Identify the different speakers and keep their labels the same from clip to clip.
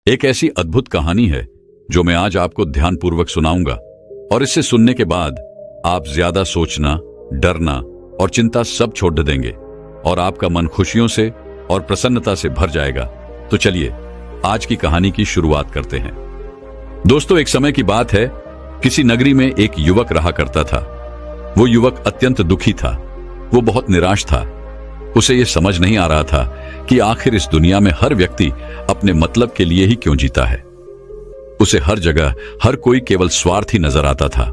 Speaker 1: एक ऐसी अद्भुत कहानी है जो मैं आज आपको ध्यानपूर्वक सुनाऊंगा, और इससे सुनने के बाद आप ज्यादा सोचना, डरना और चिंता सब छोड़ देंगे और आपका मन खुशियों से और प्रसन्नता से भर जाएगा। तो चलिए आज की कहानी की शुरुआत करते हैं। दोस्तों, एक समय की बात है, किसी नगरी में एक युवक रहा करता था। वो युवक अत्यंत दुखी था। वो बहुत निराश था। उसे यह समझ नहीं आ रहा था कि आखिर इस दुनिया में हर व्यक्ति अपने मतलब के लिए ही क्यों जीता है। उसे हर जगह हर कोई केवल स्वार्थी नजर आता था।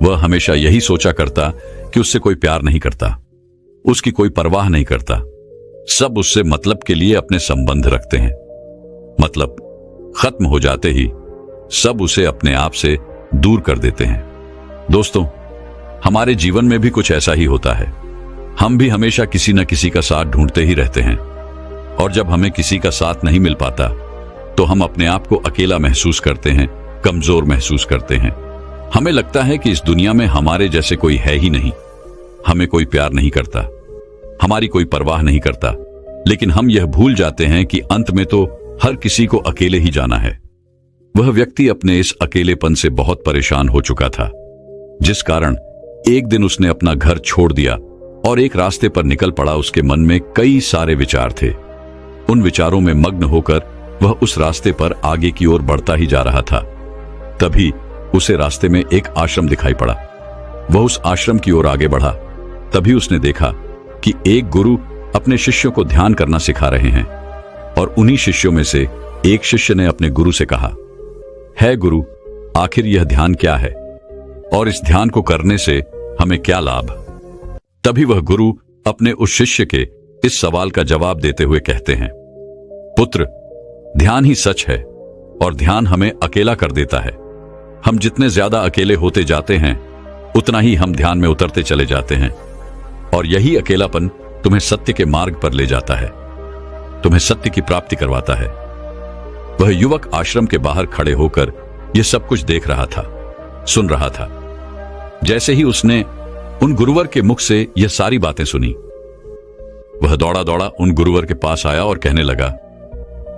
Speaker 1: वह हमेशा यही सोचा करता कि उससे कोई प्यार नहीं करता, उसकी कोई परवाह नहीं करता। सब उससे मतलब के लिए अपने संबंध रखते हैं। मतलब खत्म हो जाते ही सब उसे अपने आप से दूर कर देते हैं। दोस्तों, हमारे जीवन में भी कुछ ऐसा ही होता है। हम भी हमेशा किसी न किसी का साथ ढूंढते ही रहते हैं, और जब हमें किसी का साथ नहीं मिल पाता तो हम अपने आप को अकेला महसूस करते हैं, कमजोर महसूस करते हैं। हमें लगता है कि इस दुनिया में हमारे जैसे कोई है ही नहीं। हमें कोई प्यार नहीं करता, हमारी कोई परवाह नहीं करता। लेकिन हम यह भूल जाते हैं कि अंत में तो हर किसी को अकेले ही जाना है। वह व्यक्ति अपने इस अकेलेपन से बहुत परेशान हो चुका था, जिस कारण एक दिन उसने अपना घर छोड़ दिया और एक रास्ते पर निकल पड़ा। उसके मन में कई सारे विचार थे। उन विचारों में मग्न होकर वह उस रास्ते पर आगे की ओर बढ़ता ही जा रहा था। तभी उसे रास्ते में एक आश्रम दिखाई पड़ा। वह उस आश्रम की ओर आगे बढ़ा। तभी उसने देखा कि एक गुरु अपने शिष्यों को ध्यान करना सिखा रहे हैं, और उन्हीं शिष्यों में से एक शिष्य ने अपने गुरु से कहा, है गुरु, आखिर यह ध्यान क्या है और इस ध्यान को करने से हमें क्या लाभ? तभी वह गुरु अपने उस शिष्य के इस सवाल का जवाब देते हुए कहते हैं, पुत्र, ध्यान ही सच है और ध्यान हमें अकेला कर देता है। हम जितने ज्यादा अकेले होते जाते हैं उतना ही हम ध्यान में उतरते चले जाते हैं, और यही अकेलापन तुम्हें सत्य के मार्ग पर ले जाता है, तुम्हें सत्य की प्राप्ति करवाता है। वह युवक आश्रम के बाहर खड़े होकर यह सब कुछ देख रहा था, सुन रहा था। जैसे ही उसने उन गुरुवर के मुख से यह सारी बातें सुनी, वह दौड़ा दौड़ा उन गुरुवर के पास आया और कहने लगा,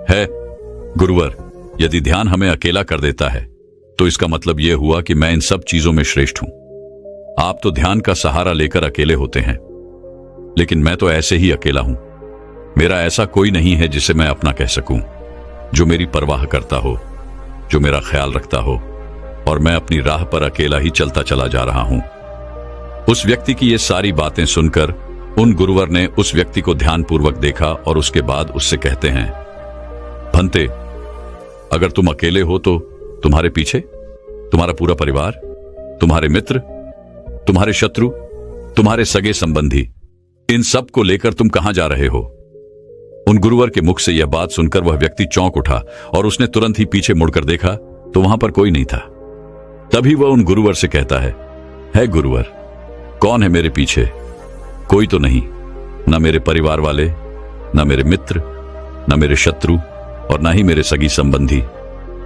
Speaker 1: है गुरुवर, यदि ध्यान हमें अकेला कर देता है तो इसका मतलब यह हुआ कि मैं इन सब चीजों में श्रेष्ठ हूं। आप तो ध्यान का सहारा लेकर अकेले होते हैं, लेकिन मैं तो ऐसे ही अकेला हूं। मेरा ऐसा कोई नहीं है जिसे मैं अपना कह सकूं, जो मेरी परवाह करता हो, जो मेरा ख्याल रखता हो, और मैं अपनी राह पर अकेला ही चलता चला जा रहा हूं। उस व्यक्ति की ये सारी बातें सुनकर उन गुरुवर ने उस व्यक्ति को ध्यानपूर्वक देखा और उसके बाद उससे कहते हैं, भंते, अगर तुम अकेले हो तो तुम्हारे पीछे तुम्हारा पूरा परिवार, तुम्हारे मित्र, तुम्हारे शत्रु, तुम्हारे सगे संबंधी, इन सब को लेकर तुम कहां जा रहे हो? उन गुरुवर के मुख से यह बात सुनकर वह व्यक्ति चौंक उठा और उसने तुरंत ही पीछे मुड़कर देखा तो वहां पर कोई नहीं था। तभी वह उन गुरुवर से कहता है गुरुवर, कौन है मेरे पीछे? कोई तो नहीं, न मेरे परिवार वाले, न मेरे मित्र, न मेरे शत्रु, और न ही मेरे सगी संबंधी।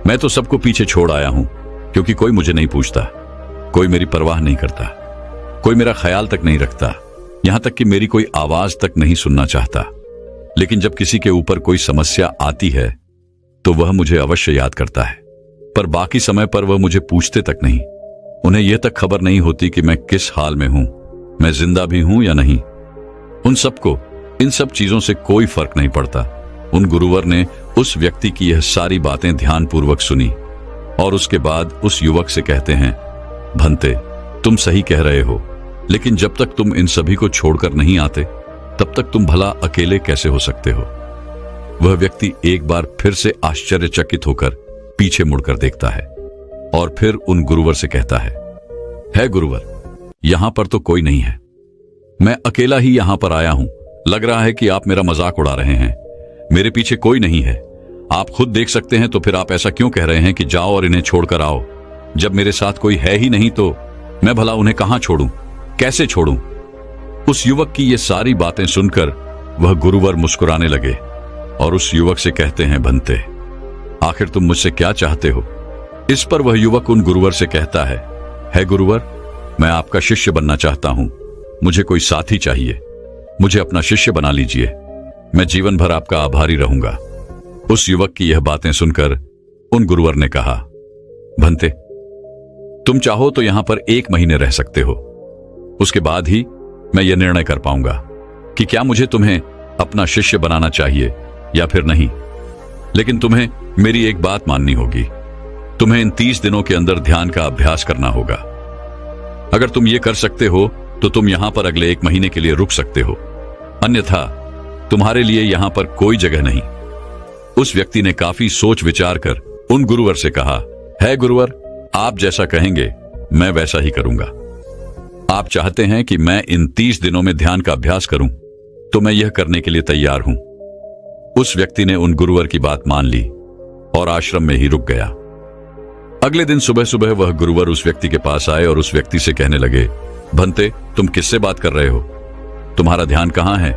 Speaker 1: मैं तो सबको पीछे छोड़ आया हूं, क्योंकि कोई मुझे नहीं पूछता, कोई मेरी परवाह नहीं करता, कोई मेरा ख्याल तक नहीं रखता, यहां तक कि मेरी कोई आवाज तक नहीं सुनना चाहता। लेकिन जब किसी के ऊपर कोई समस्या आती है तो वह मुझे अवश्य याद करता है, पर बाकी समय पर वह मुझे पूछते तक नहीं। उन्हें यह तक खबर नहीं होती कि मैं किस हाल में हूं, मैं जिंदा भी हूं या नहीं। उन सबको इन सब चीजों से कोई फर्क नहीं पड़ता। उन गुरुवर ने उस व्यक्ति की यह सारी बातें ध्यानपूर्वक सुनी और उसके बाद उस युवक से कहते हैं, भंते, तुम सही कह रहे हो, लेकिन जब तक तुम इन सभी को छोड़कर नहीं आते तब तक तुम भला अकेले कैसे हो सकते हो? वह व्यक्ति एक बार फिर से आश्चर्यचकित होकर पीछे मुड़कर देखता है और फिर उन गुरुवर से कहता है गुरुवर, यहां पर तो कोई नहीं है, मैं अकेला ही यहां पर आया हूं। लग रहा है कि आप मेरा मजाक उड़ा रहे हैं। मेरे पीछे कोई नहीं है, आप खुद देख सकते हैं, तो फिर आप ऐसा क्यों कह रहे हैं कि जाओ और इन्हें छोड़कर आओ? जब मेरे साथ कोई है ही नहीं तो मैं भला उन्हें कहां छोड़ूं, कैसे छोड़ूं? उस युवक की ये सारी बातें सुनकर वह गुरुवर मुस्कुराने लगे और उस युवक से कहते हैं, भंते, आखिर तुम मुझसे क्या चाहते हो? इस पर वह युवक उन गुरुवर से कहता है गुरुवर, मैं आपका शिष्य बनना चाहता हूं, मुझे कोई साथी चाहिए, मुझे अपना शिष्य बना लीजिए, मैं जीवन भर आपका आभारी रहूंगा। उस युवक की यह बातें सुनकर उन गुरुवर ने कहा, भंते, तुम चाहो तो यहां पर 1 महीने रह सकते हो। उसके बाद ही मैं यह निर्णय कर पाऊंगा कि क्या मुझे तुम्हें अपना शिष्य बनाना चाहिए या फिर नहीं। लेकिन तुम्हें मेरी एक बात माननी होगी। तुम्हें इन 30 दिनों के अंदर ध्यान का अभ्यास करना होगा। अगर तुम ये कर सकते हो तो तुम यहां पर अगले 1 महीने के लिए रुक सकते हो, अन्यथा तुम्हारे लिए यहां पर कोई जगह नहीं। उस व्यक्ति ने काफी सोच विचार कर उन गुरुवर से कहा, है गुरुवर, आप जैसा कहेंगे मैं वैसा ही करूंगा। आप चाहते हैं कि मैं इन 30 दिनों में ध्यान का अभ्यास करूं, तो मैं यह करने के लिए तैयार हूं। उस व्यक्ति ने उन गुरुवर की बात मान ली और आश्रम में ही रुक गया। अगले दिन सुबह सुबह वह गुरुवर उस व्यक्ति के पास आए और उस व्यक्ति से कहने लगे, भंते, तुम किससे बात कर रहे हो? तुम्हारा ध्यान कहां है?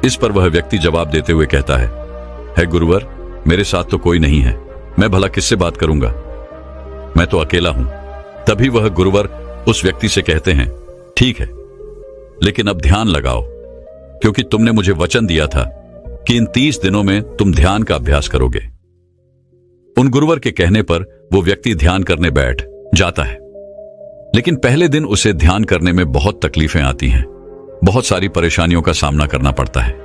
Speaker 1: इस पर वह व्यक्ति जवाब देते हुए कहता है गुरुवर, मेरे साथ तो कोई नहीं है, मैं भला किससे बात करूंगा, मैं तो अकेला हूं। तभी वह गुरुवर उस व्यक्ति से कहते हैं, ठीक है, लेकिन अब ध्यान लगाओ, क्योंकि तुमने मुझे वचन दिया था कि इन 30 दिनों में तुम ध्यान का अभ्यास करोगे। उन गुरुवर के कहने पर वो व्यक्ति ध्यान करने बैठ जाता है। लेकिन पहले दिन उसे ध्यान करने में बहुत तकलीफें आती हैं, बहुत सारी परेशानियों का सामना करना पड़ता है।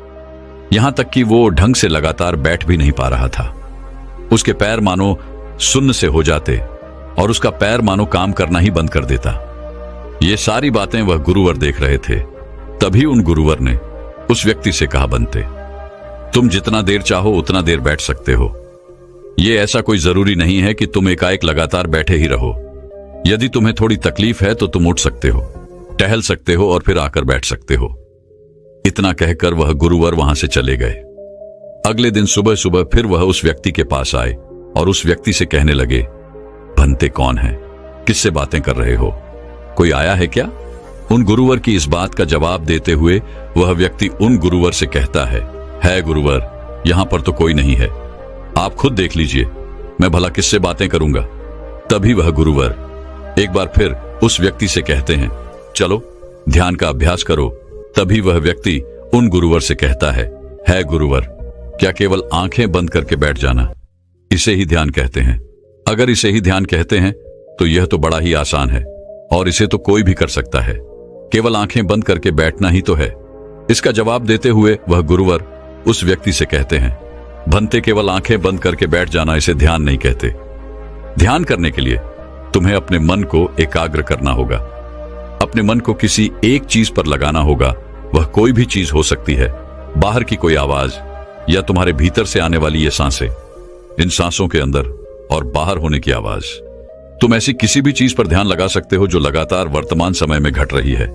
Speaker 1: यहां तक कि वो ढंग से लगातार बैठ भी नहीं पा रहा था। उसके पैर मानो सुन्न से हो जाते और उसका पैर मानो काम करना ही बंद कर देता। ये सारी बातें वह गुरुवर देख रहे थे। तभी उन गुरुवर ने उस व्यक्ति से कहा, बनते, तुम जितना देर चाहो उतना देर बैठ सकते हो। ये ऐसा कोई जरूरी नहीं है कि तुम एकाएक लगातार बैठे ही रहो। यदि तुम्हें थोड़ी तकलीफ है तो तुम उठ सकते हो, टहल सकते हो और फिर आकर बैठ सकते हो। इतना कहकर वह गुरुवर वहां से चले गए। अगले दिन सुबह सुबह फिर वह उस व्यक्ति के पास आए और उस व्यक्ति से कहने लगे, भंते कौन है? किससे बातें कर रहे हो? कोई आया है क्या? उन गुरुवर की इस बात का जवाब देते हुए वह व्यक्ति उन गुरुवर से कहता है गुरुवर, यहां पर तो कोई नहीं है, आप खुद देख लीजिए, मैं भला किससे बातें करूंगा। तभी वह गुरुवर एक बार फिर उस व्यक्ति से कहते हैं, चलो ध्यान का अभ्यास करो। तभी वह व्यक्ति उन गुरुवर से कहता है गुरुवर, क्या केवल आंखें बंद करके बैठ जाना, इसे ही ध्यान कहते हैं? अगर इसे ही ध्यान कहते हैं तो यह तो बड़ा ही आसान है और इसे तो कोई भी कर सकता है, केवल आंखें बंद करके बैठना ही तो है। इसका जवाब देते हुए वह गुरुवर उस व्यक्ति से कहते हैं, भंते, केवल आंखें बंद करके बैठ जाना इसे ध्यान नहीं कहते। ध्यान करने के लिए तुम्हें अपने मन को एकाग्र करना होगा, अपने मन को किसी एक चीज पर लगाना होगा। वह कोई भी चीज हो सकती है, बाहर की कोई आवाज या तुम्हारे भीतर से आने वाली ये सांसें, इन सांसों के अंदर और बाहर होने की आवाज। तुम ऐसी किसी भी चीज पर ध्यान लगा सकते हो जो लगातार वर्तमान समय में घट रही है,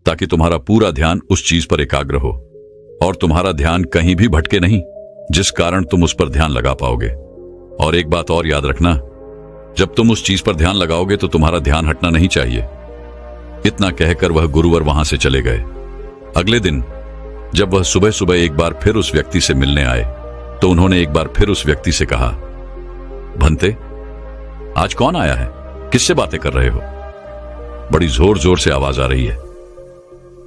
Speaker 1: ताकि तुम्हारा पूरा ध्यान उस चीज पर एकाग्र हो और तुम्हारा ध्यान कहीं भी भटके नहीं, जिस कारण तुम उस पर ध्यान लगा पाओगे। और एक बात और याद रखना, जब तुम उस चीज पर ध्यान लगाओगे तो तुम्हारा ध्यान हटना नहीं चाहिए। इतना कहकर वह गुरुवर वहां से चले गए। अगले दिन जब वह सुबह सुबह एक बार फिर उस व्यक्ति से मिलने आए तो उन्होंने एक बार फिर उस व्यक्ति से कहा, भंते, आज कौन आया है? किससे बातें कर रहे हो? बड़ी जोर जोर से आवाज आ रही है।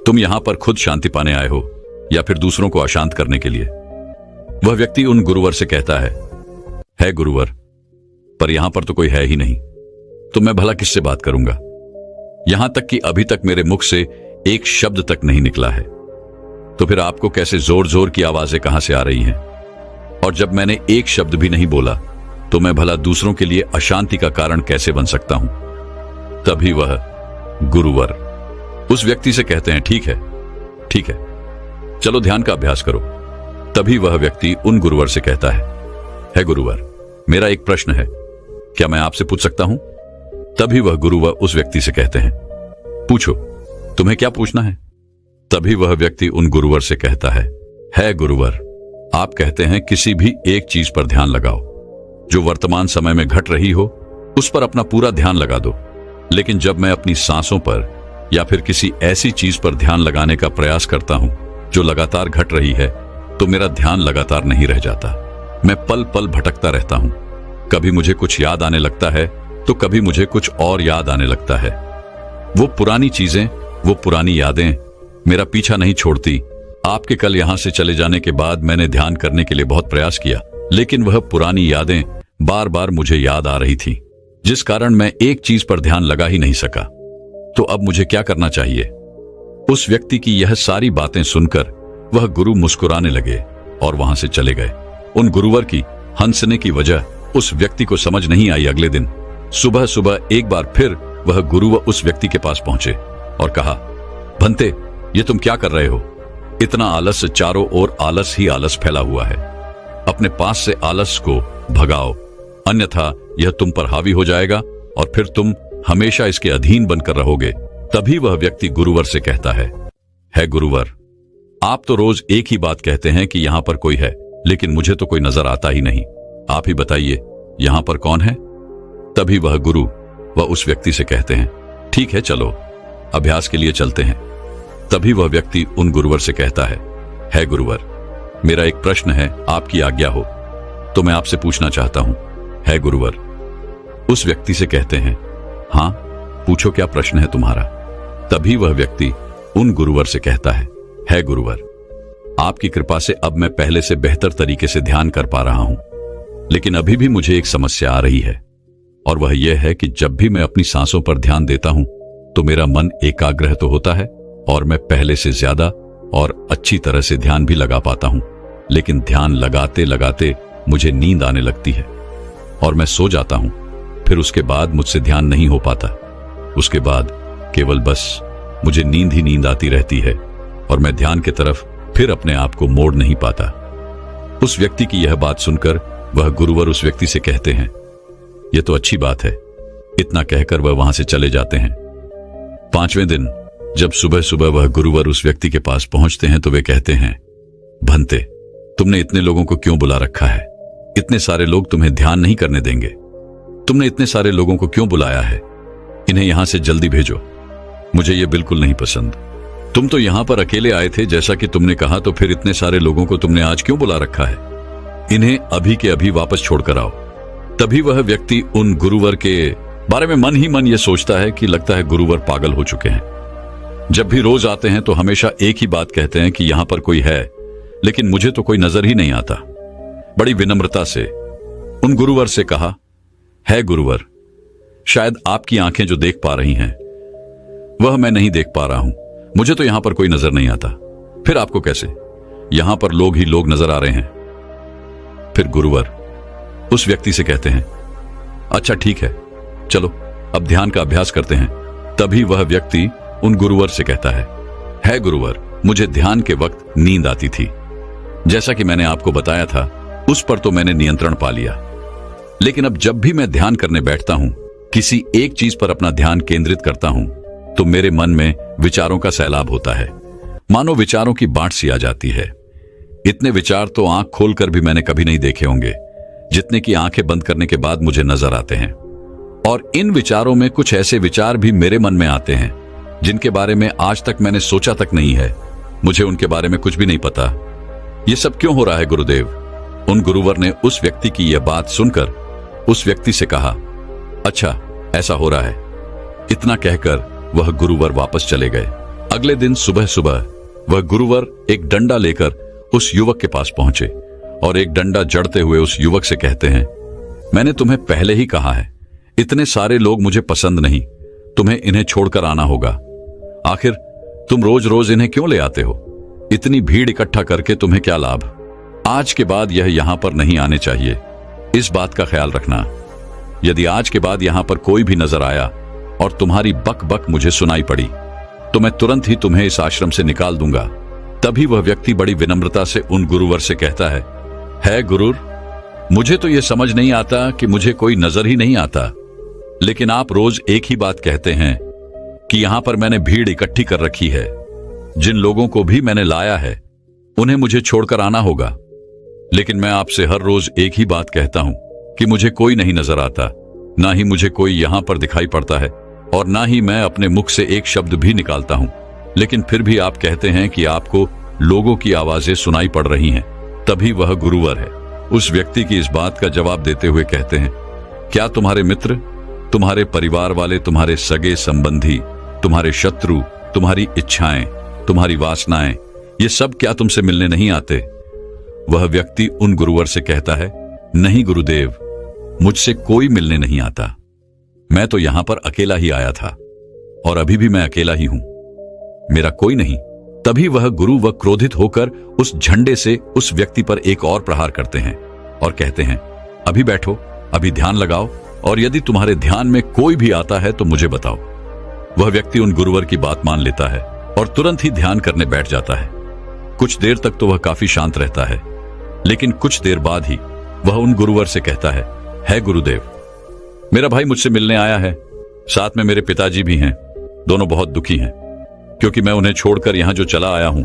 Speaker 1: तुम यहां पर खुद शांति पाने आए हो या फिर दूसरों को अशांत करने के लिए? वह व्यक्ति उन गुरुवर से कहता है गुरुवर, पर यहां पर तो कोई है ही नहीं, तो मैं भला किससे बात करूंगा? यहां तक कि अभी तक मेरे मुख से एक शब्द तक नहीं निकला है, तो फिर आपको कैसे जोर जोर की आवाजें कहां से आ रही हैं? और जब मैंने एक शब्द भी नहीं बोला तो मैं भला दूसरों के लिए अशांति का कारण कैसे बन सकता हूं? तभी वह गुरुवर उस व्यक्ति से कहते हैं, ठीक है, चलो ध्यान का अभ्यास करो। तभी वह व्यक्ति उन गुरुवर से कहता है गुरुवर, मेरा एक प्रश्न है, क्या मैं आपसे पूछ सकता हूं? तभी वह गुरुवर उस व्यक्ति से कहते हैं, पूछो, तुम्हें क्या पूछना है? तभी वह व्यक्ति उन गुरुवर से कहता है गुरुवर, आप कहते हैं किसी भी एक चीज पर ध्यान लगाओ जो वर्तमान समय में घट रही हो, उस पर अपना पूरा ध्यान लगा दो। लेकिन जब मैं अपनी सांसों पर या फिर किसी ऐसी चीज पर ध्यान लगाने का प्रयास करता हूं जो लगातार घट रही है, तो मेरा ध्यान लगातार नहीं रह जाता। मैं पल पल भटकता रहता हूं। कभी मुझे कुछ याद आने लगता है तो कभी मुझे कुछ और याद आने लगता है। वो पुरानी चीजें, वो पुरानी यादें मेरा पीछा नहीं छोड़ती। आपके कल यहां से चले जाने के बाद मैंने ध्यान करने के लिए बहुत प्रयास किया, लेकिन वह पुरानी यादें बार बार मुझे याद आ रही थी, जिस कारण मैं एक चीज पर ध्यान लगा ही नहीं सका। तो अब मुझे क्या करना चाहिए? उस व्यक्ति की यह सारी बातें सुनकर वह गुरु मुस्कुराने लगे और वहां से चले गए। उन गुरुवर की हंसने की वजह उस व्यक्ति को समझ नहीं आई। अगले दिन सुबह सुबह एक बार फिर वह गुरु उस व्यक्ति के पास पहुंचे और कहा, भंते, ये तुम क्या कर रहे हो? इतना आलस, चारों ओर आलस ही आलस फैला हुआ है। अपने पास से आलस को भगाओ, अन्यथा यह तुम पर हावी हो जाएगा और फिर तुम हमेशा इसके अधीन बनकर रहोगे। तभी वह व्यक्ति गुरुवर से कहता है गुरुवर, आप तो रोज एक ही बात कहते हैं कि यहां पर कोई है, लेकिन मुझे तो कोई नजर आता ही नहीं। आप ही बताइए, यहां पर कौन है? तभी वह गुरु वह उस व्यक्ति से कहते हैं, ठीक है, चलो अभ्यास के लिए चलते हैं। तभी वह व्यक्ति उन गुरुवर से कहता है गुरुवर, मेरा एक प्रश्न है, आपकी आज्ञा हो तो मैं आपसे पूछना चाहता हूं। है गुरुवर। उस व्यक्ति से कहते हैं, हां, पूछो, क्या प्रश्न है तुम्हारा? तभी वह व्यक्ति उन गुरुवर से कहता है गुरुवर, आपकी कृपा से अब मैं पहले से बेहतर तरीके से ध्यान कर पा रहा हूं, लेकिन अभी भी मुझे एक समस्या आ रही है, और वह यह है कि जब भी मैं अपनी सांसों पर ध्यान देता हूं तो मेरा मन एकाग्र तो होता है और मैं पहले से ज्यादा और अच्छी तरह से ध्यान भी लगा पाता हूं, लेकिन ध्यान लगाते लगाते मुझे नींद आने लगती है और मैं सो जाता हूं। फिर उसके बाद मुझसे ध्यान नहीं हो पाता। उसके बाद केवल बस मुझे नींद ही नींद आती रहती है और मैं ध्यान की तरफ फिर अपने आप को मोड़ नहीं पाता। उस व्यक्ति की यह बात सुनकर वह गुरुवर उस व्यक्ति से कहते हैं, यह तो अच्छी बात है। इतना कहकर वह वहां से चले जाते हैं। 5वें दिन जब सुबह सुबह वह गुरुवर उस व्यक्ति के पास पहुंचते हैं तो वे कहते हैं, भंते, तुमने इतने लोगों को क्यों बुला रखा है? इतने सारे लोग तुम्हें ध्यान नहीं करने देंगे। तुमने इतने सारे लोगों को क्यों बुलाया है? इन्हें यहां से जल्दी भेजो। मुझे ये बिल्कुल नहीं पसंद। तुम तो यहां पर अकेले आए थे जैसा कि तुमने कहा, तो फिर इतने सारे लोगों को तुमने आज क्यों बुला रखा है? इन्हें अभी के अभी वापस छोड़कर आओ। तभी वह व्यक्ति उन गुरुवर के बारे में मन ही मन यह सोचता है कि लगता है गुरुवर पागल हो चुके हैं। जब भी रोज आते हैं तो हमेशा एक ही बात कहते हैं कि यहां पर कोई है, लेकिन मुझे तो कोई नजर ही नहीं आता। बड़ी विनम्रता से उन गुरुवर से कहा, है गुरुवर, शायद आपकी आंखें जो देख पा रही हैं वह मैं नहीं देख पा रहा हूं। मुझे तो यहां पर कोई नजर नहीं आता। फिर आपको कैसे? यहां पर लोग ही लोग नजर आ रहे हैं। फिर गुरुवर उस व्यक्ति से कहते हैं, अच्छा ठीक है, चलो अब ध्यान का अभ्यास करते हैं। तभी वह व्यक्ति उन गुरुवर से कहता है गुरुवर, मुझे ध्यान के वक्त नींद आती थी। जैसा कि मैंने आपको बताया था, उस पर तो मैंने नियंत्रण पा लिया, लेकिन अब जब भी मैं ध्यान करने बैठता हूं, किसी एक चीज पर अपना ध्यान केंद्रित करता हूं, तो मेरे मन में विचारों का सैलाब होता है। मानो विचारों की बाढ़ सी आ जाती है। इतने विचार तो आंख खोलकर भी मैंने कभी नहीं देखे होंगे, जितने की आंखें बंद करने के बाद मुझे नजर आते हैं। और इन विचारों में कुछ ऐसे विचार भी मेरे मन में आते हैं जिनके बारे में आज तक मैंने सोचा तक नहीं है। मुझे उनके बारे में कुछ भी नहीं पता। यह सब क्यों हो रहा है गुरुदेव? उन गुरुवर ने उस व्यक्ति की यह बात सुनकर उस व्यक्ति से कहा, अच्छा ऐसा हो रहा है। इतना कहकर वह गुरुवर वापस चले गए। अगले दिन सुबह सुबह वह गुरुवर एक डंडा लेकर उस युवक के पास पहुंचे और एक डंडा जड़ते हुए उस युवक से कहते हैं, मैंने तुम्हें पहले ही कहा है, इतने सारे लोग मुझे पसंद नहीं, तुम्हें इन्हें छोड़कर आना होगा। आखिर तुम रोज रोज इन्हें क्यों ले आते हो? इतनी भीड़ इकट्ठा करके तुम्हें क्या लाभ? आज के बाद यह यहां पर नहीं आने चाहिए। इस बात का ख्याल रखना। यदि आज के बाद यहां पर कोई भी नजर आया और तुम्हारी बक बक मुझे सुनाई पड़ी, तो मैं तुरंत ही तुम्हें इस आश्रम से निकाल दूंगा। तभी वह व्यक्ति बड़ी विनम्रता से उन गुरुवर से कहता है गुरुर, मुझे तो यह समझ नहीं आता कि मुझे कोई नजर ही नहीं आता, लेकिन आप रोज एक ही बात कहते हैं कि यहां पर मैंने भीड़ इकट्ठी कर रखी है। जिन लोगों को भी मैंने लाया है उन्हें मुझे छोड़कर आना होगा, लेकिन मैं आपसे हर रोज एक ही बात कहता हूं कि मुझे कोई नहीं नजर आता, ना ही मुझे कोई यहां पर दिखाई पड़ता है और ना ही मैं अपने मुख से एक शब्द भी निकालता हूं, लेकिन फिर भी आप कहते हैं कि आपको लोगों की आवाजें सुनाई पड़ रही हैं। तभी वह गुरुवर है उस व्यक्ति की इस बात का जवाब देते हुए कहते हैं, क्या तुम्हारे मित्र, तुम्हारे परिवार वाले, तुम्हारे सगे संबंधी, तुम्हारे शत्रु, तुम्हारी इच्छाएं, तुम्हारी वासनाएं, ये सब क्या तुमसे मिलने नहीं आते? वह व्यक्ति उन गुरुवर से कहता है, नहीं गुरुदेव, मुझसे कोई मिलने नहीं आता। मैं तो यहां पर अकेला ही आया था और अभी भी मैं अकेला ही हूं, मेरा कोई नहीं। तभी वह गुरु व क्रोधित होकर उस झंडे से उस व्यक्ति पर एक और प्रहार करते हैं और कहते हैं, अभी बैठो, अभी ध्यान लगाओ, और यदि तुम्हारे ध्यान में कोई भी आता है तो मुझे बताओ। वह व्यक्ति उन गुरुवर की बात मान लेता है और तुरंत ही ध्यान करने बैठ जाता है। कुछ देर तक तो वह काफी शांत रहता है, लेकिन कुछ देर बाद ही वह उन गुरुवर से कहता है गुरुदेव, मेरा भाई मुझसे मिलने आया है, साथ में मेरे पिताजी भी हैं। दोनों बहुत दुखी हैं क्योंकि मैं उन्हें छोड़कर यहां जो चला आया हूं।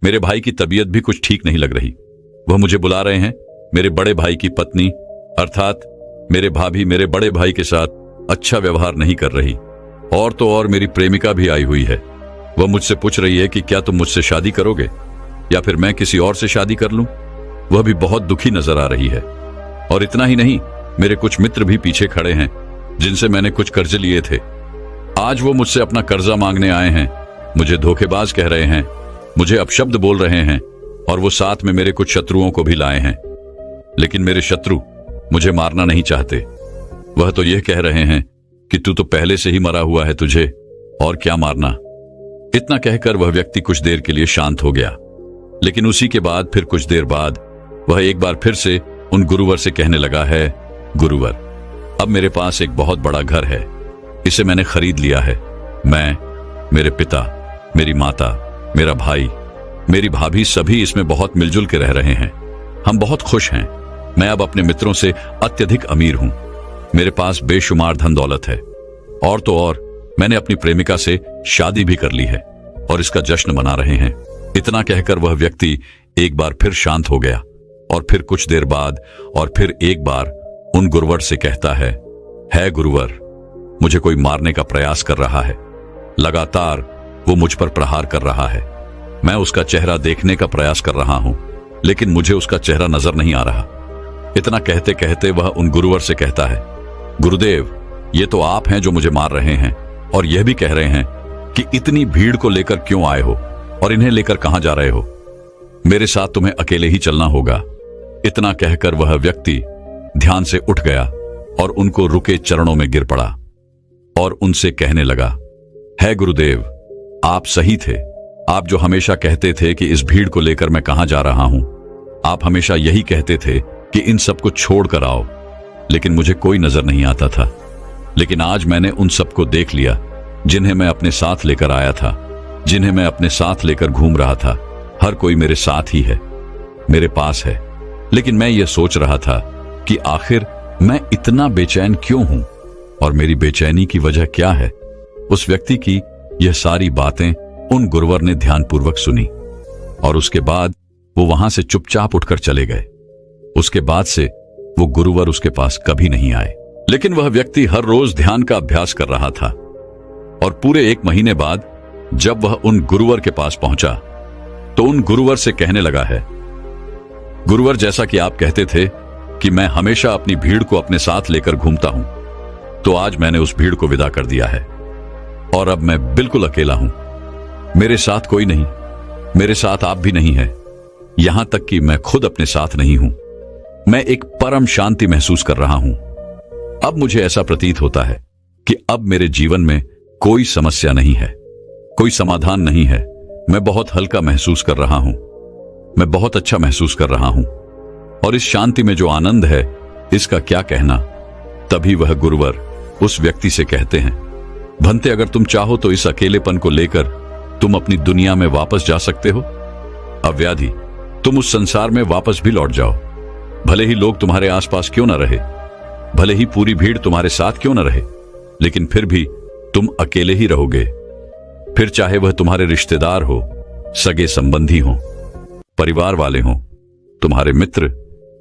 Speaker 1: मेरे भाई की तबीयत भी कुछ ठीक नहीं लग रही। वह मुझे बुला रहे हैं। मेरे बड़े भाई की पत्नी अर्थात मेरे भाभी मेरे बड़े भाई के साथ अच्छा व्यवहार नहीं कर रही, और तो और मेरी प्रेमिका भी आई हुई है। वह मुझसे पूछ रही है कि क्या तुम मुझसे शादी करोगे या फिर मैं किसी और से शादी कर लूं। वह भी बहुत दुखी नजर आ रही है। और इतना ही नहीं, मेरे कुछ मित्र भी पीछे खड़े हैं जिनसे मैंने कुछ कर्ज लिए थे। आज वो मुझसे अपना कर्जा मांगने आए हैं, मुझे धोखेबाज कह रहे हैं, मुझे अपशब्द बोल रहे हैं, और वो साथ में मेरे कुछ शत्रुओं को भी लाए हैं। लेकिन मेरे शत्रु मुझे मारना नहीं चाहते। वह तो यह कह रहे हैं कि तू तो पहले से ही मरा हुआ है, तुझे और क्या मारना। इतना कहकर वह व्यक्ति कुछ देर के लिए शांत हो गया, लेकिन उसी के बाद फिर कुछ देर बाद वह एक बार फिर से उन गुरुवर से कहने लगा है, गुरुवर, अब मेरे पास एक बहुत बड़ा घर है, इसे मैंने खरीद लिया है। मैं, मेरे पिता, मेरी माता, मेरा भाई, मेरी भाभी सभी इसमें बहुत मिलजुल के रह रहे हैं। हम बहुत खुश हैं। मैं अब अपने मित्रों से अत्यधिक अमीर हूं। मेरे पास बेशुमार धन दौलत है, और तो और मैंने अपनी प्रेमिका से शादी भी कर ली है और इसका जश्न मना रहे हैं। इतना कहकर वह व्यक्ति एक बार फिर शांत हो गया और फिर कुछ देर बाद और फिर एक बार उन गुरुवर से कहता है गुरुवर, मुझे कोई मारने का प्रयास कर रहा है। लगातार वो मुझ पर प्रहार कर रहा है। मैं उसका चेहरा देखने का प्रयास कर रहा हूं, लेकिन मुझे उसका चेहरा नजर नहीं आ रहा। इतना कहते कहते वह उन गुरुवर से कहता है, गुरुदेव, ये तो आप हैं जो मुझे मार रहे हैं और यह भी कह रहे हैं कि इतनी भीड़ को लेकर क्यों आए हो और इन्हें लेकर कहां जा रहे हो। मेरे साथ तुम्हें अकेले ही चलना होगा। इतना कहकर वह व्यक्ति ध्यान से उठ गया और उनको रुके चरणों में गिर पड़ा और उनसे कहने लगा, है गुरुदेव, आप सही थे। आप जो हमेशा कहते थे कि इस भीड़ को लेकर मैं कहां जा रहा हूं, आप हमेशा यही कहते थे कि इन सबको छोड़कर आओ, लेकिन मुझे कोई नजर नहीं आता था। लेकिन आज मैंने उन सबको देख लिया जिन्हें मैं अपने साथ लेकर आया था, जिन्हें मैं अपने साथ लेकर घूम रहा था। हर कोई मेरे साथ ही है, मेरे पास है। लेकिन मैं ये सोच रहा था कि आखिर मैं इतना बेचैन क्यों हूं और मेरी बेचैनी की वजह क्या है। उस व्यक्ति की यह सारी बातें उन गुरुवर ने ध्यानपूर्वक सुनी और उसके बाद वो वहां से चुपचाप उठकर चले गए। उसके बाद से वो गुरुवर उसके पास कभी नहीं आए। लेकिन वह व्यक्ति हर रोज ध्यान का अभ्यास कर रहा था और पूरे 1 महीने बाद जब वह उन गुरुवर के पास पहुंचा तो उन गुरुवर से कहने लगा है, गुरुवर, जैसा कि आप कहते थे कि मैं हमेशा अपनी भीड़ को अपने साथ लेकर घूमता हूं, तो आज मैंने उस भीड़ को विदा कर दिया है और अब मैं बिल्कुल अकेला हूं। मेरे साथ कोई नहीं, मेरे साथ आप भी नहीं है, यहां तक कि मैं खुद अपने साथ नहीं हूं। मैं एक परम शांति महसूस कर रहा हूं। अब मुझे ऐसा प्रतीत होता है कि अब मेरे जीवन में कोई समस्या नहीं है, कोई समाधान नहीं है। मैं बहुत हल्का महसूस कर रहा हूं, मैं बहुत अच्छा महसूस कर रहा हूं, और इस शांति में जो आनंद है इसका क्या कहना। तभी वह गुरुवर उस व्यक्ति से कहते हैं, भंते, अगर तुम चाहो तो इस अकेलेपन को लेकर तुम अपनी दुनिया में वापस जा सकते हो। अव्याधि, तुम उस संसार में वापस भी लौट जाओ। भले ही लोग तुम्हारे आसपास क्यों न रहे, भले ही पूरी भीड़ तुम्हारे साथ क्यों न रहे, लेकिन फिर भी तुम अकेले ही रहोगे। फिर चाहे वह तुम्हारे रिश्तेदार हो, सगे संबंधी हो, परिवार वाले हो, तुम्हारे मित्र,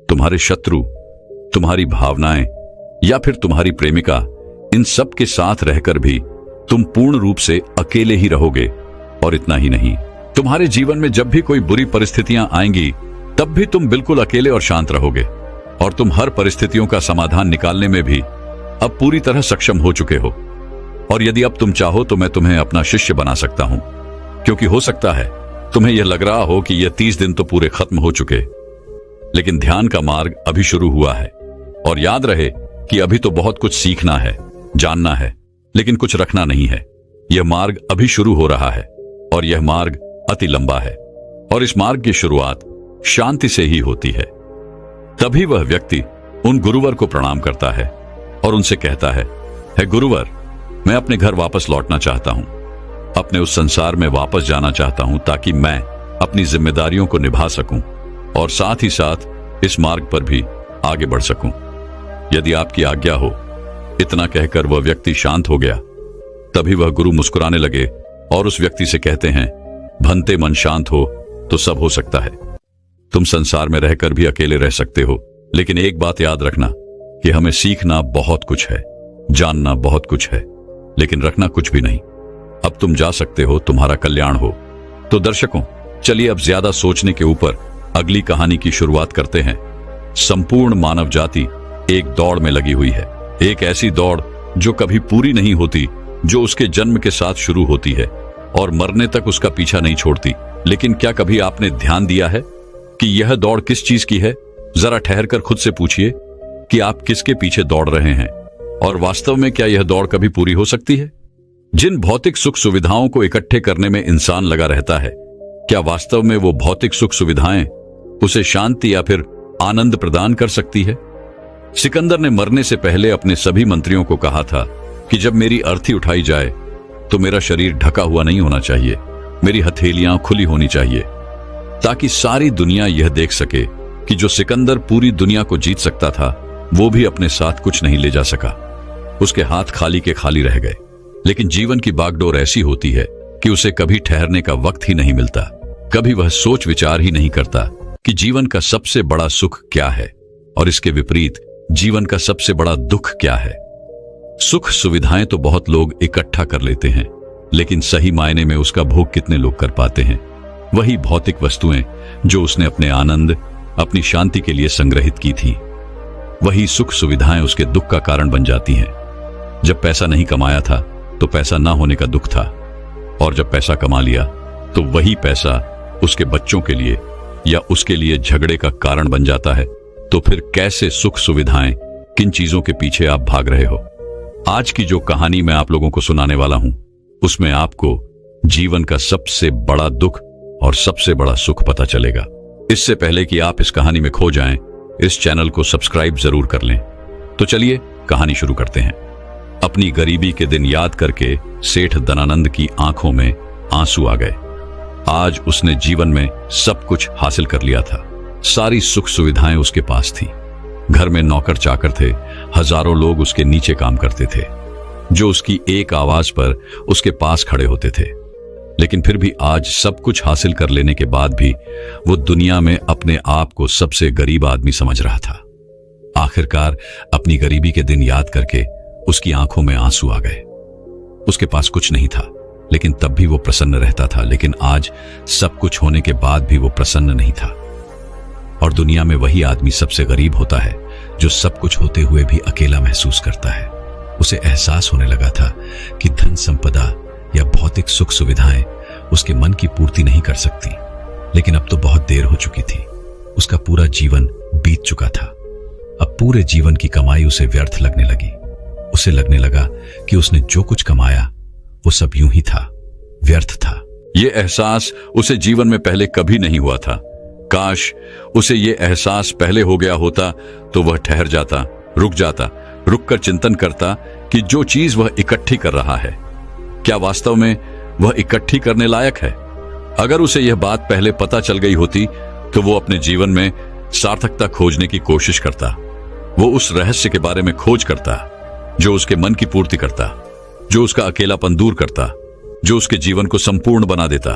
Speaker 1: तुम्हारे शत्रु, तुम्हारी भावनाएं या फिर तुम्हारी प्रेमिका, इन सब के साथ रहकर भी तुम पूर्ण रूप से अकेले ही रहोगे। और इतना ही नहीं, तुम्हारे जीवन में जब भी कोई बुरी परिस्थितियां आएंगी तब भी तुम बिल्कुल अकेले और शांत रहोगे और तुम हर परिस्थितियों का समाधान निकालने में भी अब पूरी तरह सक्षम हो चुके हो। और यदि अब तुम चाहो तो मैं तुम्हें अपना शिष्य बना सकता हूं, क्योंकि हो सकता है तुम्हें यह लग रहा हो कि यह 30 दिन तो पूरे खत्म हो चुके, लेकिन ध्यान का मार्ग अभी शुरू हुआ है। और याद रहे कि अभी तो बहुत कुछ सीखना है, जानना है, लेकिन कुछ रखना नहीं है। यह मार्ग अभी शुरू हो रहा है और यह मार्ग अति लंबा है और इस मार्ग की शुरुआत शांति से ही होती है। तभी वह व्यक्ति उन गुरुवर को प्रणाम करता है और उनसे कहता है, हे गुरुवर, मैं अपने घर वापस लौटना चाहता हूं, अपने उस संसार में वापस जाना चाहता हूं ताकि मैं अपनी जिम्मेदारियों को निभा सकूं और साथ ही साथ इस मार्ग पर भी आगे बढ़ सकूं। यदि आपकी आज्ञा हो। इतना कहकर वह व्यक्ति शांत हो गया। तभी वह गुरु मुस्कुराने लगे और उस व्यक्ति से कहते हैं, भंते मन शांत हो तो सब हो सकता है। तुम संसार में रहकर भी अकेले रह सकते हो, लेकिन एक बात याद रखना कि हमें सीखना बहुत कुछ है, जानना बहुत कुछ है, लेकिन रखना कुछ भी नहीं। अब तुम जा सकते हो, तुम्हारा कल्याण हो। तो दर्शकों, चलिए अब ज्यादा सोचने के ऊपर अगली कहानी की शुरुआत करते हैं। संपूर्ण मानव जाति एक दौड़ में लगी हुई है, एक ऐसी दौड़ जो कभी पूरी नहीं होती, जो उसके जन्म के साथ शुरू होती है और मरने तक उसका पीछा नहीं छोड़ती। लेकिन क्या कभी आपने ध्यान दिया है कि यह दौड़ किस चीज की है? जरा ठहरकर खुद से पूछिए कि आप किसके पीछे दौड़ रहे हैं और वास्तव में क्या यह दौड़ कभी पूरी हो सकती है? जिन भौतिक सुख सुविधाओं को इकट्ठे करने में इंसान लगा रहता है, क्या वास्तव में वो भौतिक सुख सुविधाएं उसे शांति या फिर आनंद प्रदान कर सकती है? सिकंदर ने मरने से पहले अपने सभी मंत्रियों को कहा था कि जब मेरी अर्थी उठाई जाए तो मेरा शरीर ढका हुआ नहीं होना चाहिए, मेरी हथेलियां खुली होनी चाहिए, ताकि सारी दुनिया यह देख सके कि जो सिकंदर पूरी दुनिया को जीत सकता था, वो भी अपने साथ कुछ नहीं ले जा सका। उसके हाथ खाली के खाली रह गए। लेकिन जीवन की बागडोर ऐसी होती है कि उसे कभी ठहरने का वक्त ही नहीं मिलता। कभी वह सोच विचार ही नहीं करता कि जीवन का सबसे बड़ा सुख क्या है और इसके विपरीत जीवन का सबसे बड़ा दुख क्या है। सुख सुविधाएं तो बहुत लोग इकट्ठा कर लेते हैं, लेकिन सही मायने में उसका भोग कितने लोग कर पाते हैं? वही भौतिक वस्तुएं जो उसने अपने आनंद, अपनी शांति के लिए संग्रहित की थी, वही सुख सुविधाएं उसके दुख का कारण बन जाती हैं। जब पैसा नहीं कमाया था तो पैसा ना होने का दुख था, और जब पैसा कमा लिया तो वही पैसा उसके बच्चों के लिए या उसके लिए झगड़े का कारण बन जाता है। तो फिर कैसे सुख सुविधाएं, किन चीजों के पीछे आप भाग रहे हो? आज की जो कहानी मैं आप लोगों को सुनाने वाला हूं, उसमें आपको जीवन का सबसे बड़ा दुख और सबसे बड़ा सुख पता चलेगा। इससे पहले कि आप इस कहानी में खो जाएं, इस चैनल को सब्सक्राइब जरूर कर लें। तो चलिए कहानी शुरू करते हैं। अपनी गरीबी के दिन याद करके सेठ धनानंद की आंखों में आंसू आ गए। आज उसने जीवन में सब कुछ हासिल कर लिया था। सारी सुख सुविधाएं उसके पास थी। घर में नौकर चाकर थे, हजारों लोग उसके नीचे काम करते थे, जो उसकी एक आवाज पर उसके पास खड़े होते थे। लेकिन फिर भी आज सब कुछ हासिल कर लेने के बाद भी वो दुनिया में अपने आप को सबसे गरीब आदमी समझ रहा था। आखिरकार अपनी गरीबी के दिन याद करके उसकी आंखों में आंसू आ गए। उसके पास कुछ नहीं था, लेकिन तब भी वो प्रसन्न रहता था। लेकिन आज सब कुछ होने के बाद भी वो प्रसन्न नहीं था। और दुनिया में वही आदमी सबसे गरीब होता है जो सब कुछ होते हुए भी अकेला महसूस करता है। उसे एहसास होने लगा था कि धन संपदा या भौतिक सुख सुविधाएं उसके मन की पूर्ति नहीं कर सकती। लेकिन अब तो बहुत देर हो चुकी थी। उसका पूरा जीवन बीत चुका था। अब पूरे जीवन की कमाई उसे व्यर्थ लगने लगी। उसे लगने लगा कि उसने जो कुछ कमाया वो सब यूं ही था, व्यर्थ था। ये एहसास उसे जीवन में पहले कभी नहीं हुआ था। काश उसे ये एहसास पहले हो गया होता तो वह ठहर जाता, रुककर चिंतन करता कि जो चीज वह इकट्ठी कर रहा है, क्या वास्तव में वह इकट्ठी करने लायक है। अगर उसे यह बात पहले पता चल गई होती तो वो अपने जीवन में सार्थकता खोजने की कोशिश करता। वो उस रहस्य के बारे में खोज करता जो उसके मन की पूर्ति करता, जो उसका अकेलापन दूर करता, जो उसके जीवन को संपूर्ण बना देता।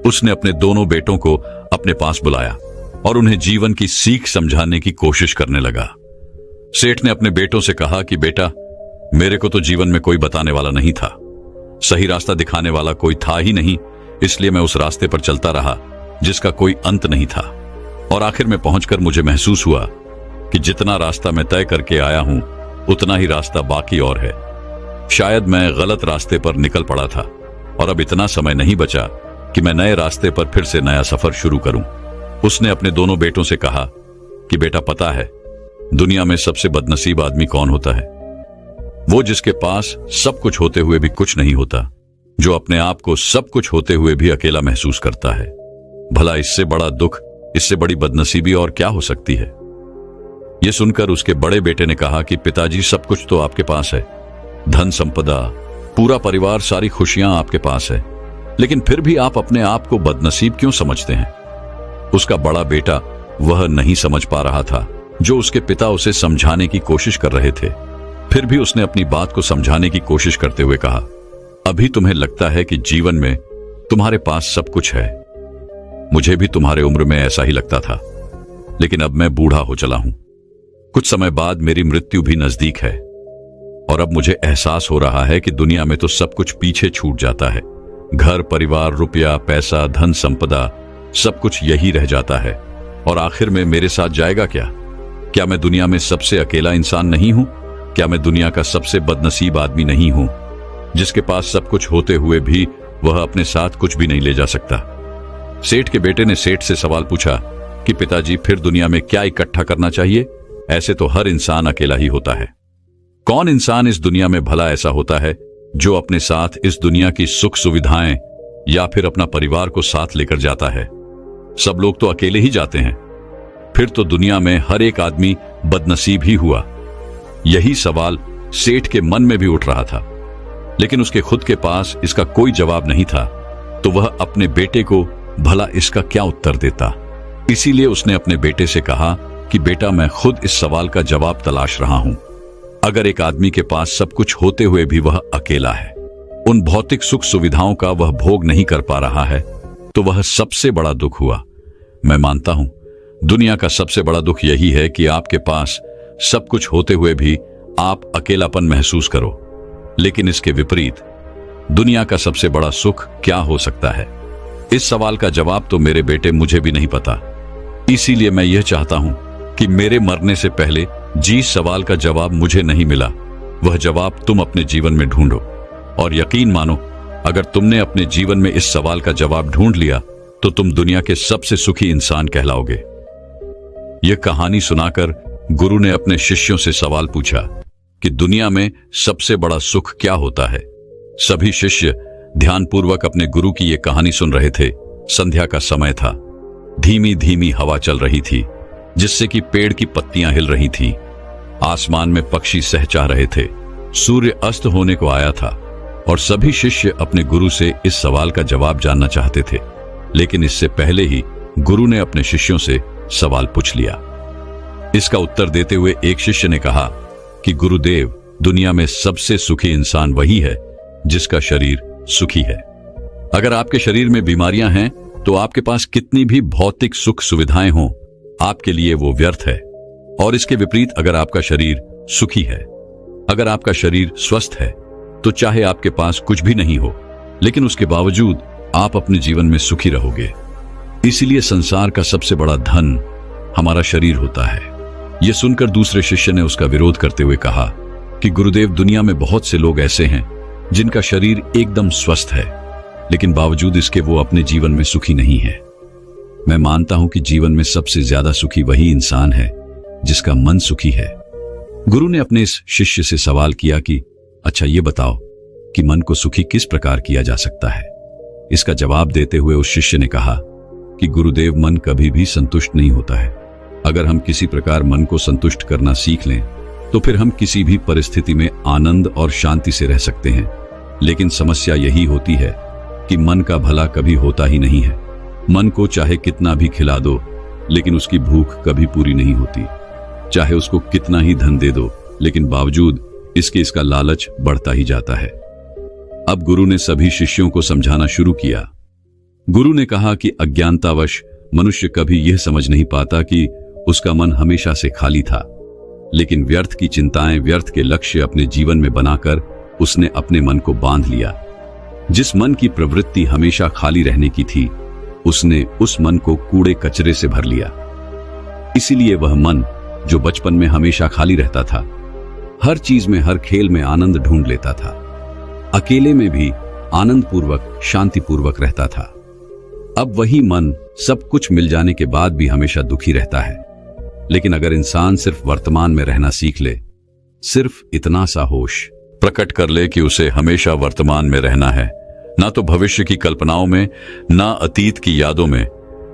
Speaker 1: उसने अपने दोनों बेटों को अपने पास बुलाया और उन्हें जीवन की सीख समझाने की कोशिश करने लगा। सेठ ने अपने बेटों से कहा कि बेटा, मेरे को तो जीवन में कोई बताने वाला नहीं था, सही रास्ता दिखाने वाला कोई था ही नहीं, इसलिए मैं उस रास्ते पर चलता रहा जिसका कोई अंत नहीं था। और आखिर में पहुंचकर मुझे महसूस हुआ कि जितना रास्ता मैं तय करके आया हूं उतना ही रास्ता बाकी और है। शायद मैं गलत रास्ते पर निकल पड़ा था और अब इतना समय नहीं बचा कि मैं नए रास्ते पर फिर से नया सफर शुरू करूं। उसने अपने दोनों बेटों से कहा कि बेटा पता है दुनिया में सबसे बदनसीब आदमी कौन होता है? वो जिसके पास सब कुछ होते हुए भी कुछ नहीं होता, जो अपने आप को सब कुछ होते हुए भी अकेला महसूस करता है। भला इससे बड़ा दुख, इससे बड़ी बदनसीबी और क्या हो सकती है? यह सुनकर उसके बड़े बेटे ने कहा कि पिताजी, सब कुछ तो आपके पास है, धन संपदा, पूरा परिवार, सारी खुशियां आपके पास है, लेकिन फिर भी आप अपने आप को बदनसीब क्यों समझते हैं? उसका बड़ा बेटा वह नहीं समझ पा रहा था जो उसके पिता उसे समझाने की कोशिश कर रहे थे। फिर भी उसने अपनी बात को समझाने की कोशिश करते हुए कहा, अभी तुम्हें लगता है कि जीवन में तुम्हारे पास सब कुछ है। मुझे भी तुम्हारे उम्र में ऐसा ही लगता था, लेकिन अब मैं बूढ़ा हो चला हूं। कुछ समय बाद मेरी मृत्यु भी नजदीक है और अब मुझे एहसास हो रहा है कि दुनिया में तो सब कुछ पीछे छूट जाता है। घर, परिवार, रुपया, पैसा, धन संपदा, सब कुछ यही रह जाता है और आखिर में मेरे साथ जाएगा क्या? क्या मैं दुनिया में सबसे अकेला इंसान नहीं हूं? क्या मैं दुनिया का सबसे बदनसीब आदमी नहीं हूं, जिसके पास सब कुछ होते हुए भी वह अपने साथ कुछ भी नहीं ले जा सकता? सेठ के बेटे ने सेठ से सवाल पूछा कि पिताजी, फिर दुनिया में क्या इकट्ठा करना चाहिए? ऐसे तो हर इंसान अकेला ही होता है। कौन इंसान इस दुनिया में भला ऐसा होता है जो अपने साथ इस दुनिया की सुख सुविधाएं या फिर अपना परिवार को साथ लेकर जाता है? सब लोग तो अकेले ही जाते हैं। फिर तो दुनिया में हर एक आदमी बदनसीब ही हुआ। यही सवाल सेठ के मन में भी उठ रहा था, लेकिन उसके खुद के पास इसका कोई जवाब नहीं था, तो वह अपने बेटे को भला इसका क्या उत्तर देता। इसीलिए उसने अपने बेटे से कहा कि बेटा, मैं खुद इस सवाल का जवाब तलाश रहा हूं। अगर एक आदमी के पास सब कुछ होते हुए भी वह अकेला है, उन भौतिक सुख सुविधाओं का वह भोग नहीं कर पा रहा है, तो वह सबसे बड़ा दुख हुआ। मैं मानता हूं दुनिया का सबसे बड़ा दुख यही है कि आपके पास सब कुछ होते हुए भी आप अकेलापन महसूस करो। लेकिन इसके विपरीत दुनिया का सबसे बड़ा सुख क्या हो सकता है? इस सवाल का जवाब तो मेरे बेटे मुझे भी नहीं पता। इसीलिए मैं यह चाहता हूं कि मेरे मरने से पहले जिस सवाल का जवाब मुझे नहीं मिला, वह जवाब तुम अपने जीवन में ढूंढो। और यकीन मानो, अगर तुमने अपने जीवन में इस सवाल का जवाब ढूंढ लिया तो तुम दुनिया के सबसे सुखी इंसान कहलाओगे। यह कहानी सुनाकर गुरु ने अपने शिष्यों से सवाल पूछा कि दुनिया में सबसे बड़ा सुख क्या होता है? सभी शिष्य ध्यानपूर्वक अपने गुरु की यह कहानी सुन रहे थे। संध्या का समय था। धीमी धीमी हवा चल रही थी, जिससे कि पेड़ की पत्तियां हिल रही थीं। आसमान में पक्षी सहचा रहे थे। सूर्य अस्त होने को आया था और सभी शिष्य अपने गुरु से इस सवाल का जवाब जानना चाहते थे। लेकिन इससे पहले ही गुरु ने अपने शिष्यों से सवाल पूछ लिया। इसका उत्तर देते हुए एक शिष्य ने कहा कि गुरुदेव, दुनिया में सबसे सुखी इंसान वही है जिसका शरीर सुखी है। अगर आपके शरीर में बीमारियां हैं तो आपके पास कितनी भी भौतिक सुख सुविधाएं हों, आपके लिए वो व्यर्थ है। और इसके विपरीत अगर आपका शरीर सुखी है, अगर आपका शरीर स्वस्थ है, तो चाहे आपके पास कुछ भी नहीं हो, लेकिन उसके बावजूद आप अपने जीवन में सुखी रहोगे। इसीलिए संसार का सबसे बड़ा धन हमारा शरीर होता है। यह सुनकर दूसरे शिष्य ने उसका विरोध करते हुए कहा कि गुरुदेव, दुनिया में बहुत से लोग ऐसे हैं जिनका शरीर एकदम स्वस्थ है, लेकिन बावजूद इसके वो अपने जीवन में सुखी नहीं है। मैं मानता हूं कि जीवन में सबसे ज्यादा सुखी वही इंसान है जिसका मन सुखी है। गुरु ने अपने इस शिष्य से सवाल किया कि अच्छा ये बताओ कि मन को सुखी किस प्रकार किया जा सकता है। इसका जवाब देते हुए उस शिष्य ने कहा कि गुरुदेव, मन कभी भी संतुष्ट नहीं होता है। अगर हम किसी प्रकार मन को संतुष्ट करना सीख लें तो फिर हम किसी भी परिस्थिति में आनंद और शांति से रह सकते हैं। लेकिन समस्या यही होती है कि मन का भला कभी होता ही नहीं है। मन को चाहे कितना भी खिला दो, लेकिन उसकी भूख कभी पूरी नहीं होती। चाहे उसको कितना ही धन दे दो, लेकिन बावजूद इसका लालच बढ़ता ही जाता है। अब गुरु ने सभी शिष्यों को समझाना शुरू किया। गुरु ने कहा कि अज्ञानतावश मनुष्य कभी यह समझ नहीं पाता कि उसका मन हमेशा से खाली था, लेकिन व्यर्थ की चिंताएं, व्यर्थ के लक्ष्य अपने जीवन में बनाकर उसने अपने मन को बांध लिया। जिस मन की प्रवृत्ति हमेशा खाली रहने की थी, उसने उस मन को कूड़े कचरे से भर लिया। इसीलिए वह मन जो बचपन में हमेशा खाली रहता था, हर चीज में, हर खेल में आनंद ढूंढ लेता था, अकेले में भी आनंद पूर्वक, शांति पूर्वक रहता था, अब वही मन सब कुछ मिल जाने के बाद भी हमेशा दुखी रहता है। लेकिन अगर इंसान सिर्फ वर्तमान में रहना सीख ले, सिर्फ इतना सा होश प्रकट कर ले कि उसे हमेशा वर्तमान में रहना है, ना तो भविष्य की कल्पनाओं में, ना अतीत की यादों में,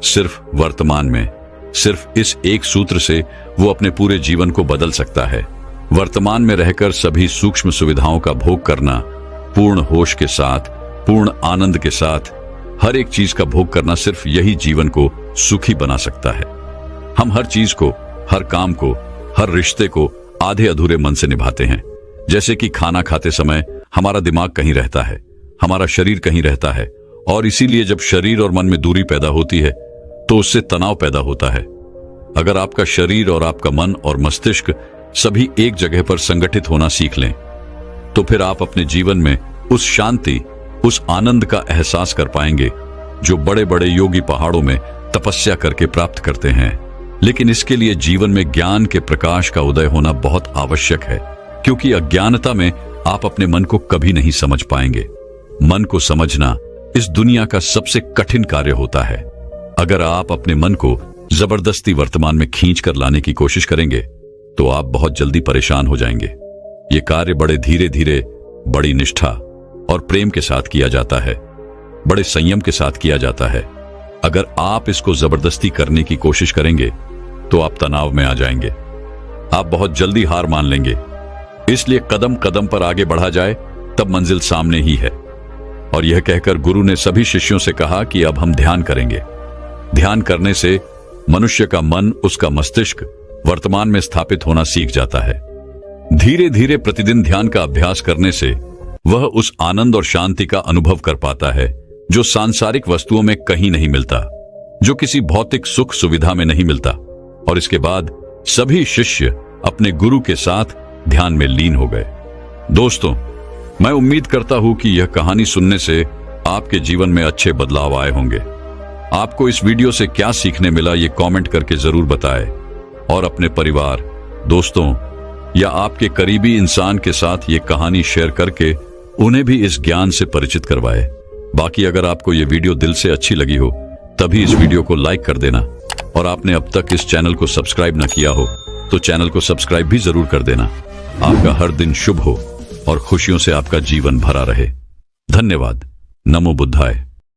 Speaker 1: सिर्फ वर्तमान में, सिर्फ इस एक सूत्र से वो अपने पूरे जीवन को बदल सकता है। वर्तमान में रहकर सभी सूक्ष्म सुविधाओं का भोग करना, पूर्ण होश के साथ, पूर्ण आनंद के साथ हर एक चीज का भोग करना, सिर्फ यही जीवन को सुखी बना सकता है। हम हर चीज को, हर काम को, हर रिश्ते को आधे अधूरे मन से निभाते हैं। जैसे कि खाना खाते समय हमारा दिमाग कहीं रहता है, हमारा शरीर कहीं रहता है, और इसीलिए जब शरीर और मन में दूरी पैदा होती है तो उससे तनाव पैदा होता है। अगर आपका शरीर और आपका मन और मस्तिष्क सभी एक जगह पर संगठित होना सीख लें, तो फिर आप अपने जीवन में उस शांति, उस आनंद का एहसास कर पाएंगे जो बड़े बड़े योगी पहाड़ों में तपस्या करके प्राप्त करते हैं। लेकिन इसके लिए जीवन में ज्ञान के प्रकाश का उदय होना बहुत आवश्यक है, क्योंकि अज्ञानता में आप अपने मन को कभी नहीं समझ पाएंगे। मन को समझना इस दुनिया का सबसे कठिन कार्य होता है। अगर आप अपने मन को जबरदस्ती वर्तमान में खींच कर लाने की कोशिश करेंगे तो आप बहुत जल्दी परेशान हो जाएंगे। ये कार्य बड़े धीरे धीरे, बड़ी निष्ठा और प्रेम के साथ किया जाता है, बड़े संयम के साथ किया जाता है। अगर आप इसको जबरदस्ती करने की कोशिश करेंगे तो आप तनाव में आ जाएंगे, आप बहुत जल्दी हार मान लेंगे। इसलिए कदम कदम पर आगे बढ़ा जाए तब मंजिल सामने ही है। और यह कहकर गुरु ने सभी शिष्यों से कहा कि अब हम ध्यान करेंगे। ध्यान करने से मनुष्य का मन, उसका मस्तिष्क वर्तमान में स्थापित होना सीख जाता है। धीरे धीरे प्रतिदिन ध्यान का अभ्यास करने से वह उस आनंद और शांति का अनुभव कर पाता है जो सांसारिक वस्तुओं में कहीं नहीं मिलता, जो किसी भौतिक सुख सुविधा में नहीं मिलता। और इसके बाद सभी शिष्य अपने गुरु के साथ ध्यान में लीन हो गए। दोस्तों, मैं उम्मीद करता हूं कि यह कहानी सुनने से आपके जीवन में अच्छे बदलाव आए होंगे। आपको इस वीडियो से क्या सीखने मिला ये कमेंट करके जरूर बताएं, और अपने परिवार, दोस्तों या आपके करीबी इंसान के साथ ये कहानी शेयर करके उन्हें भी इस ज्ञान से परिचित करवाएं। बाकी अगर आपको ये वीडियो दिल से अच्छी लगी हो तभी इस वीडियो को लाइक कर देना, और आपने अब तक इस चैनल को सब्सक्राइब न किया हो तो चैनल को सब्सक्राइब भी जरूर कर देना। आपका हर दिन शुभ हो और खुशियों से आपका जीवन भरा रहे। धन्यवाद। नमो बुद्धाय।